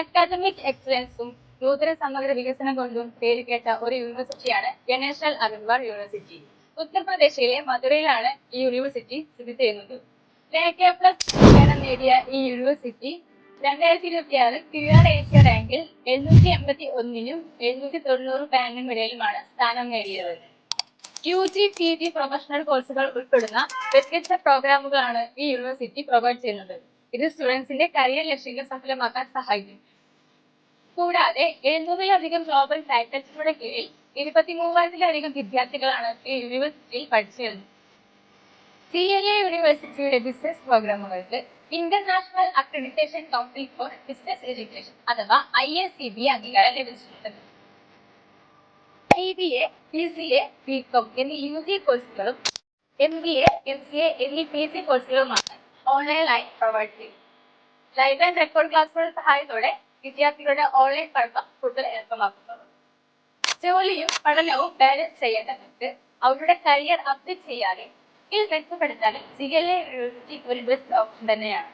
Academic എക്സലൻസും നൂതന സമഗ്ര വികസനം കൊണ്ടും പേരുകേട്ട ഒരു യൂണിവേഴ്സിറ്റിയാണ് ഗണേഷ് അഗർവാൾ യൂണിവേഴ്സിറ്റി. ഉത്തർപ്രദേശിലെ മധുരയിലാണ് ഈ യൂണിവേഴ്സിറ്റി സ്ഥിതി ചെയ്യുന്നത്. AK+ നേടിയ ഈ യൂണിവേഴ്സിറ്റി 2026 ക്യൂആർ ഏഷ്യ റാങ്കിൽ 781നും 790 റാങ്കിനിടയിലുമാണ് സ്ഥാനം നേടിയത്. UG, PG പ്രൊഫഷണൽ കോഴ്സുകൾ ഉൾപ്പെടുന്ന വ്യത്യസ്ത പ്രോഗ്രാമുകളാണ് ഈ യൂണിവേഴ്സിറ്റി പ്രൊവൈഡ് ചെയ്യുന്നത്. ഇത് സ്റ്റുഡൻസിന്റെ കരിയർ ലക്ഷ്യങ്ങൾ സഫലമാക്കാൻ സഹായിക്കും. കൂടാതെ 700-ലധികം ഗ്ലോബൽ ഫാക്കൽറ്റിയുടെ കീഴിൽ 23,000-ലധികം വിദ്യാർത്ഥികളാണ് ഈ യൂണിവേഴ്സിറ്റിയിൽ പഠിച്ചു വരുന്നത്. CLA യൂണിവേഴ്സിറ്റിയുടെ ബിസിനസ് പ്രോഗ്രാമുകൾക്ക് international accreditation council for business education അഥവാ IACB അംഗീകാരം ലഭിച്ചിട്ടുണ്ട്. BBA, BCA, BCom എന്നീ UG കോഴ്സുകളും MBA, MCA എന്നീ PG കോഴ്സുകളുമാണ് ഓൺലൈനായി പ്രൊവൈഡ് ചെയ്യുന്നത്. ലൈവ് ആൻഡ് റെക്കോർഡ് ക്ലാസുകളുടെ സഹായത്തോടെ വിദ്യാർത്ഥികളുടെ ഓൺലൈൻ പഠനം കൂടുതൽ എളുപ്പമാക്കുന്നത്. ജോലിയും പഠനവും ബാലൻസ് ചെയ്യേണ്ടവർക്ക് അവരുടെ കരിയർ അപ്ഡേറ്റ് ചെയ്യാതെ സ്കിൽ മെച്ചപ്പെടുത്താനും CLA യൂണിവേഴ്സിറ്റി ഒരു ബെസ്റ്റ് ഓപ്ഷൻ തന്നെയാണ്.